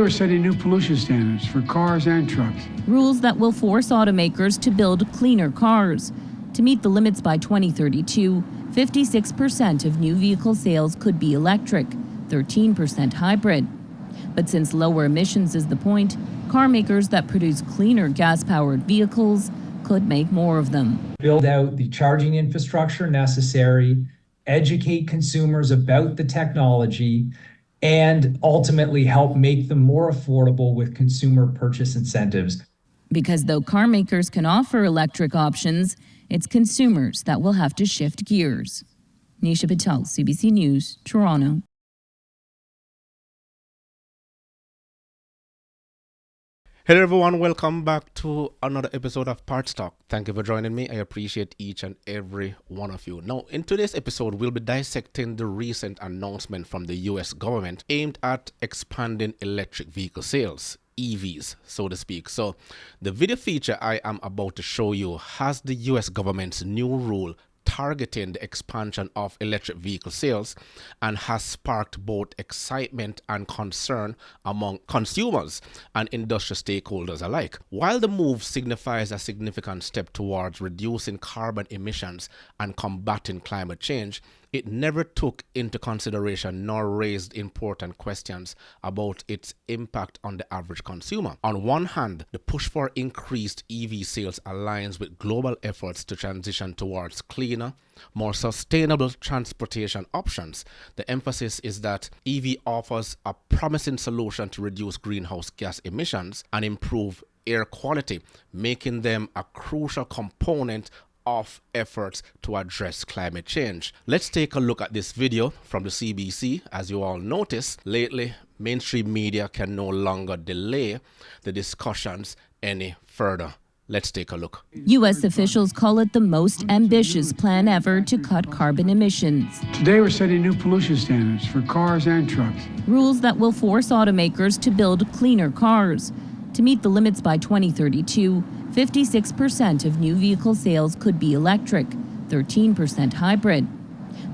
We're setting new pollution standards for cars and trucks. Rules that will force automakers to build cleaner cars. To meet the limits by 2032, 56% of new vehicle sales could be electric, 13% hybrid. But since lower emissions is the point, car makers that produce cleaner gas-powered vehicles could make more of them. Build out the charging infrastructure necessary, educate consumers about the technology, and ultimately help make them more affordable with consumer purchase incentives. Because though car makers can offer electric options, it's consumers that will have to shift gears. Nisha Patel, CBC News, Toronto. Hello everyone, welcome back to another episode of Parts Talk. Thank you for joining me. I appreciate each and every one of you. Now, in today's episode, we'll be dissecting the recent announcement from the US government aimed at expanding electric vehicle sales, EVs, so to speak. So, the video feature I am about to show you has the US government's new rule targeting the expansion of electric vehicle sales and has sparked both excitement and concern among consumers and industry stakeholders alike. While the move signifies a significant step towards reducing carbon emissions and combating climate change, it never took into consideration nor raised important questions about its impact on the average consumer. On one hand, the push for increased EV sales aligns with global efforts to transition towards cleaner, more sustainable transportation options. The emphasis is that EV offers a promising solution to reduce greenhouse gas emissions and improve air quality, making them a crucial component of efforts to address climate change. Let's take a look at this video from the CBC. As you all notice, lately, mainstream media can no longer delay the discussions any further. Let's take a look. U.S. officials call it the most ambitious plan ever to cut carbon emissions. Today we're setting new pollution standards for cars and trucks. Rules that will force automakers to build cleaner cars. To meet the limits by 2032, 56% of new vehicle sales could be electric, 13% hybrid.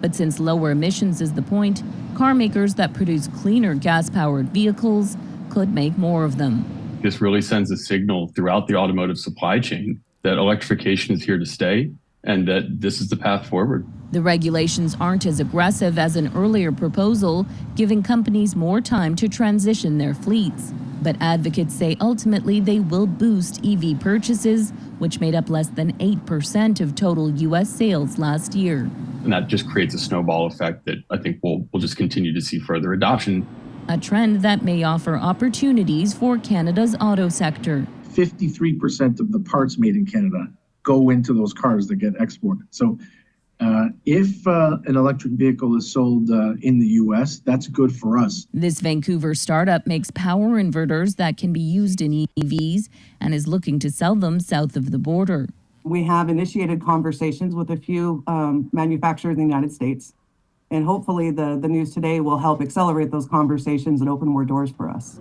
But since lower emissions is the point, car makers that produce cleaner gas-powered vehicles could make more of them. This really sends a signal throughout the automotive supply chain that electrification is here to stay and that this is the path forward. The regulations aren't as aggressive as an earlier proposal, giving companies more time to transition their fleets. But advocates say ultimately they will boost EV purchases, which made up less than 8% of total U.S. sales last year. And that just creates a snowball effect that I think we'll just continue to see further adoption. A trend that may offer opportunities for Canada's auto sector. 53% of the parts made in Canada go into those cars that get exported. So if an electric vehicle is sold in the U.S., that's good for us. This Vancouver startup makes power inverters that can be used in EVs and is looking to sell them south of the border. We have initiated conversations with a few manufacturers in the United States, and hopefully the news today will help accelerate those conversations and open more doors for us.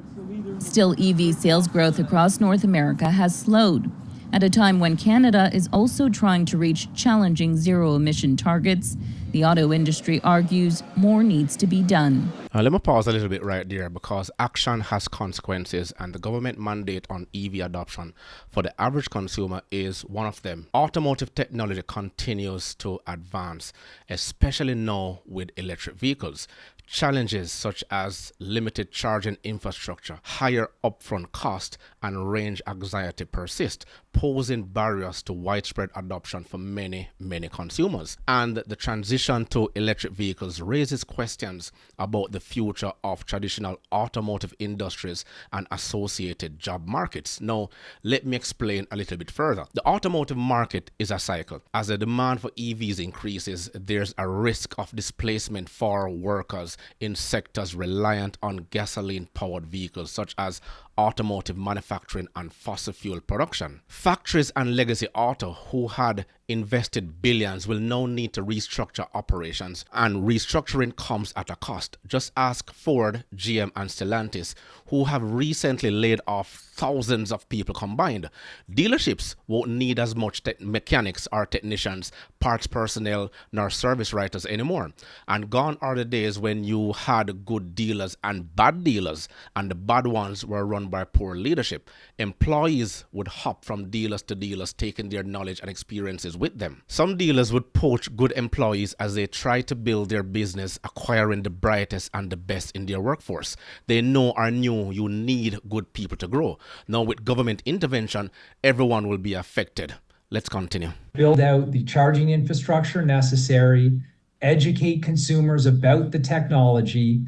Still, EV sales growth across North America has slowed. At a time when Canada is also trying to reach challenging zero-emission targets, the auto industry argues more needs to be done. Let me pause a little bit right there because action has consequences and the government mandate on EV adoption for the average consumer is one of them. Automotive technology continues to advance, especially now with electric vehicles. Challenges such as limited charging infrastructure, higher upfront cost, and range anxiety persist, posing barriers to widespread adoption for many consumers. And the transition to electric vehicles raises questions about the future of traditional automotive industries and associated job markets. Now, let me explain a little bit further. The automotive market is a cycle. As the demand for EVs increases, there's a risk of displacement for workers in sectors reliant on gasoline-powered vehicles such as automotive manufacturing and fossil fuel production. Factories and legacy auto who had invested billions will now need to restructure operations, and restructuring comes at a cost. Just ask Ford, GM, and Stellantis, who have recently laid off thousands of people combined. Dealerships won't need as much mechanics or technicians, parts personnel, nor service writers anymore. And gone are the days when you had good dealers and bad dealers, and the bad ones were run by poor leadership. Employees would hop from dealers to dealers, taking their knowledge and experiences with them. Some dealers would poach good employees as they try to build their business, acquiring the brightest and the best in their workforce. They know or knew you need good people to grow. Now with government intervention, everyone will be affected. Let's continue. Build out the charging infrastructure necessary, educate consumers about the technology,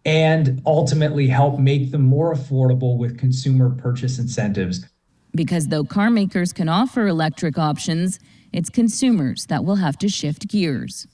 and ultimately help make them more affordable with consumer purchase incentives. Because though car makers can offer electric options, it's consumers that will have to shift gears.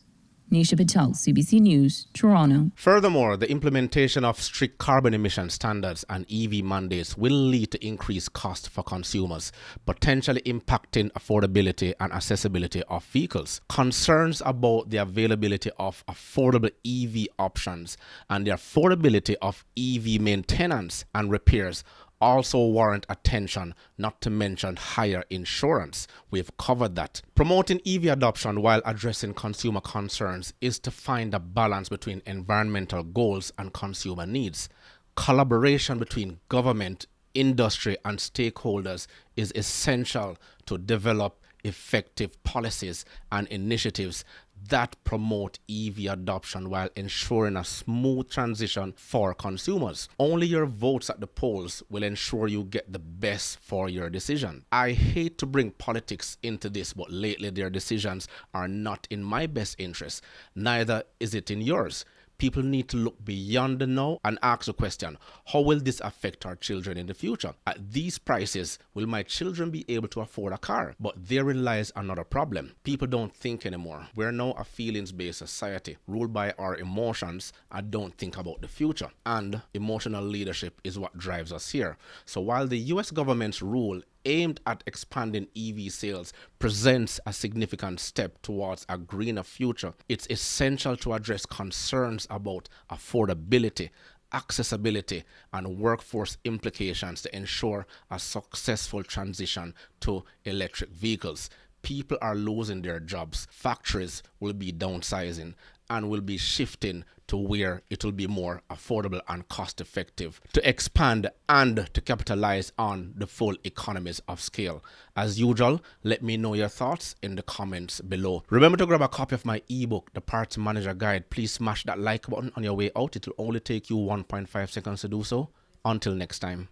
Nisha Patel, CBC News, Toronto. Furthermore, the implementation of strict carbon emission standards and EV mandates will lead to increased costs for consumers, potentially impacting affordability and accessibility of vehicles. Concerns about the availability of affordable EV options and the affordability of EV maintenance and repairs also warrant attention, not to mention higher insurance. We've covered that. Promoting EV adoption while addressing consumer concerns is to find a balance between environmental goals and consumer needs. Collaboration between government, industry, and stakeholders is essential to develop effective policies and initiatives that promote EV adoption while ensuring a smooth transition for consumers. Only your votes at the polls will ensure you get the best for your decision. I hate to bring politics into this, but lately their decisions are not in my best interest. Neither is it in yours. People need to look beyond the now and ask the question, how will this affect our children in the future? At these prices, will my children be able to afford a car? But therein lies another problem. People don't think anymore. We're now a feelings-based society, ruled by our emotions and don't think about the future. And emotional leadership is what drives us here. So while the US government's rule aimed at expanding EV sales presents a significant step towards a greener future, it's essential to address concerns about affordability, accessibility, and workforce implications to ensure a successful transition to electric vehicles. People are losing their jobs. Factories will be downsizing and will be shifting to where it will be more affordable and cost effective to expand and to capitalize on the full economies of scale. As usual, let me know your thoughts in the comments below. Remember to grab a copy of my ebook, The Parts Manager Guide. Please smash that like button on your way out. It will only take you 1.5 seconds to do so. Until next time.